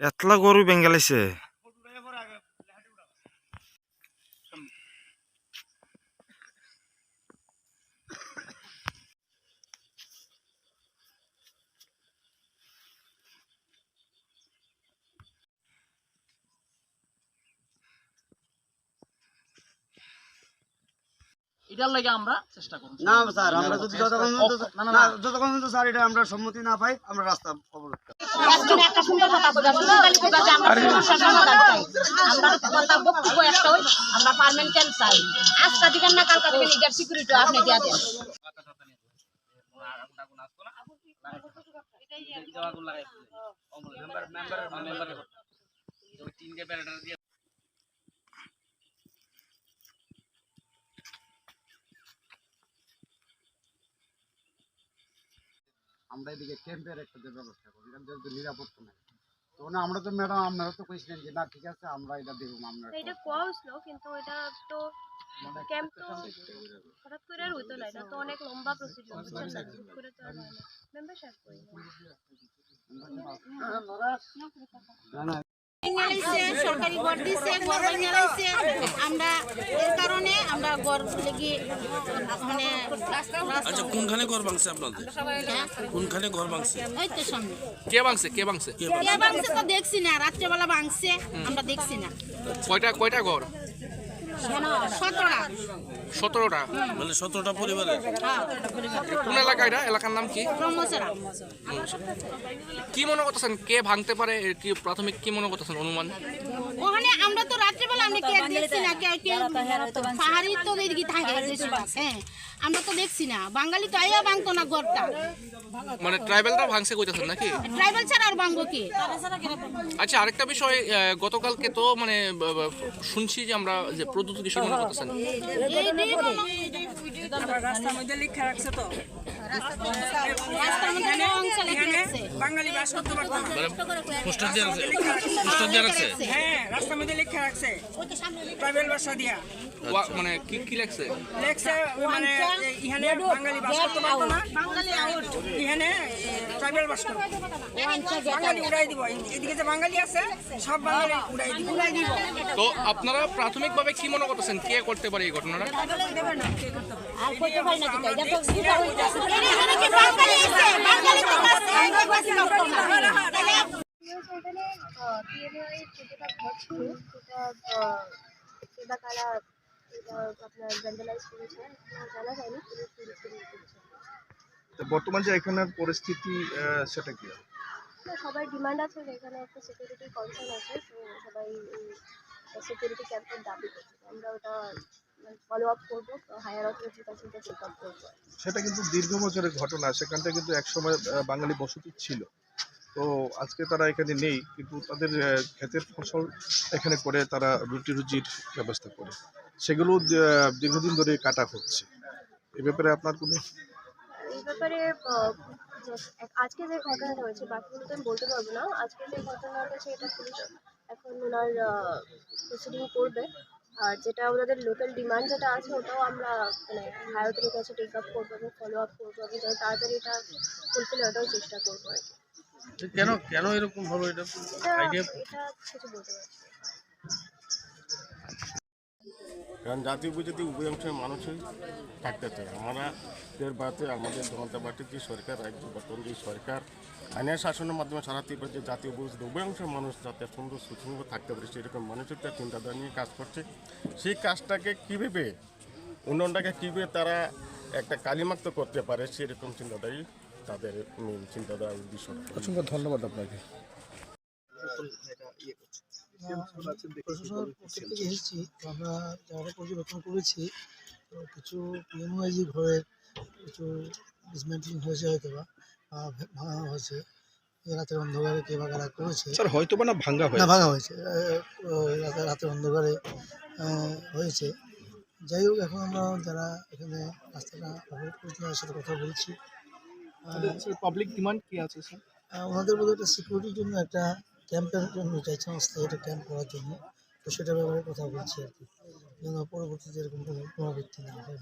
এতলা গরু বেঙ্গালাইছে। এটার লাগে আমরা চেষ্টা করব। না স্যার, আমরা যদি যতক্ষণ স্যার এটা আমরা সম্মতি না পাই আমরা রাস্তা অবরোধ করব। একজন একটা সুন্দর কথা বলবে বাঙালি বিভাগে আমরা প্রশাসন চাই, আমরা কথা বক্তব্য একটা হই, আমরা পার্মানেন্ট চাই। আজকে দিবেন না কালকে দিবেন, এটার সিকিউরিটি আপনি দিয়া দেন। আমরা এদিকে ক্যাম্পের একটা ব্যবস্থা করি, এখান থেকে নিরাপত্তা নাই। তো না, আমরা তো ম্যাডাম আপনারা তো কইছিলেন যে না ঠিক আছে আমরা এটা দেখব। আমরা এটা কোয়া হইছিল, কিন্তু এটা তো ক্যাম্প তো হঠাৎ করে আর হইতো না, এটা তো অনেক লম্বা প্রসিডিউর, বুঝছেন না? ঠিক করে তো আর হয় না। মেম্বার সাহেব কই সরকারি ঘর দিছে, ঘর বানাইছে, আমরা এর কারণে আমরা ঘর লাগি মানে আচ্ছা, কোনখানে ঘর ভাঙছে আপনাদের? কোনখানে ঘর ভাঙছে? ওই তো সামনে। কে ভাঙছে? কে ভাঙছে? কে ভাঙছে তো দেখছি না, রাত্রেবেলা ভাঙছে, আমরা দেখছি না। কয়টা ঘর? 17টা। 17টা? মানে 17টা পরিবারের। কোন এলাকা এটা? এলাকার নাম কি? ব্রহ্মচরা। কি মনে করতেছেন কে ভাঙতে পারে? কি প্রাথমিক কি মনে করতেছেন অনুমান? ওখানে আমরা তো রাত্রেবেলা আমরা কে দেখছি না, কে পাহাড়ি তো এদিকে থাকে বেশিরভাগ। হ্যাঁ, আমরা তো দেখছি না, বাঙালি তো আইয়া ভাঙতো না ঘরটা। মানে ট্রাইবেলরা ভাঙছে কইতেছেন নাকি? ট্রাইবাল ছাড়া আর ভাঙবো কি? আচ্ছা, আরেকটা বিষয়, গতকালকে তো মানে শুনছি যে আমরা যে প্রদ্যুৎ কি মনে করতেছেন? রাস্তার মধ্যে লিখে রাখছে তো বাঙালি বাস করতে পারতো না। পোস্টার দিয়ে রাখছে? পোস্টার দিয়ে রাখছে? হ্যাঁ, রাস্তার মধ্যে লিখে রাখছে ট্রাইবেল ভাষা দিয়া। মানে কি লেখছে? লেখছে মানে এখানে বাঙালি বাস করতে পারতো না, এখানে ট্রাইবেল বাস করবে। বাঙালি উড়াই দিব, এদিকে যে বাঙালি আছে সব বাঙালি উড়াই দিব। তো আপনারা প্রাথমিকভাবে কি মনে করতেছেন কে করতে পারে এই ঘটনাটা? আর কইতে পারি না তো, এটা তো সুবিধা হইতাছে। এখানে কি বাঙালি আছে? বাঙালি তো আছে, আমরা বাসি করতে না। এখানে পিএমআই যেটা ঘর ছিল, সেটা তারা আপনার ভ্যান্ডালাইজ করেছে, জানা যায়নি, পুলিশ করেছে। বর্তমান যে এখানের পরিস্থিতি সেটা কি? সবাই ডিমান্ড আছে যে এখানে একটা সিকিউরিটি কনসার্ন আছে, তো সবাই সিকিউরিটি ক্যাম্পের দাবি করছে। আমরা ওটা ফলো আপ করবো, হায়ার অথরিটির কাছে এটা চেক আপ করবো। সেটা কিন্তু দীর্ঘ বছরের ঘটনা, সেখানটা কিন্তু একসময় বাঙালি বসতি ছিল। তো আজকে তারা এখানে নেই, কিন্তু তাদের ক্ষেতের ফসল এখানে করে তারা রুজির ব্যবস্থা করে, সেগুলো দীর্ঘদিন ধরে কাটা হচ্ছে। এ ব্যাপারে আপনার কোনো? এই ব্যাপারে আজকে যে ঘটনাটা হয়েছে, বাকিগুলো তো আমি বলতে পারবো না। আজকে যে ঘটনাটা হয়েছে এটা পুলিশ এখন ওনার প্রসিডিং করবে, আর যেটা ওনাদের লোকাল ডিমান্ড যেটা আছে ওটাও আমরা মানে হায়ার অথরিটির কাছে টেক আপ করবো এবং ফলো আপ করবো, এবং যত তাড়াতাড়ি এটা ফুলফিল ওটাও চেষ্টা করবো আর কি। কেন এরকম হলো এটা কিছু বলতে পারছি না। কারণ জাতীয় উপজাতি উভয় অংশের মানুষই থাকতে চায়। আমাদের বাতে আমাদের জনতা পার্টির যে সরকার, রাজ্য বর্তমান যে সরকার আইনের শাসনের মাধ্যমে সারাতে পারে যে জাতীয় উপজাতি উভয় অংশের মানুষ যাতে সুন্দর সুসংগ থাকতে পারে সেরকম মানুষের তার চিন্তাধারা নিয়ে কাজ করছে। সেই কাজটাকে কীভাবে উন্নয়নটাকে কীভাবে তারা একটা কালিমাক্ত করতে পারে সেরকম চিন্তাধারাই তাদের মেন চিন্তাধারা উদ্দেশ্য। অসংখ্য ধন্যবাদ আপনাকে। প্রশাসনের পক্ষ থেকে এসেছি, আমরা জায়গাটা পর্যবেক্ষণ করেছি। তো কিছু পিএমওয়াইজি ঘরের কিছু ডিসমেন্টলিং হয়েছে, হয়তো বা ভাঙা হয়েছে। রাতের অন্ধকারে কে বা কারা করেছে, স্যার হয়তো বা না ভাঙা হয়েছে রাতের অন্ধকারে হয়েছে। যাই হোক, এখন আমরা যারা এখানে রাস্তাটা অবরোধ করেছে তাদের সাথে কথা বলছি। পাবলিক ডিমান্ড কি আছে স্যার? ওনাদের মধ্যে একটা সিকিউরিটির জন্য একটা ক্যাম্পের জন্য চাইছেন, অস্থায়ী একটা ক্যাম্প করার জন্য। তো সেটার ব্যাপারে কথা বলছি আর কি, যেন পরবর্তীতে এরকম কোনো পুনরাবৃত্তি না হয়।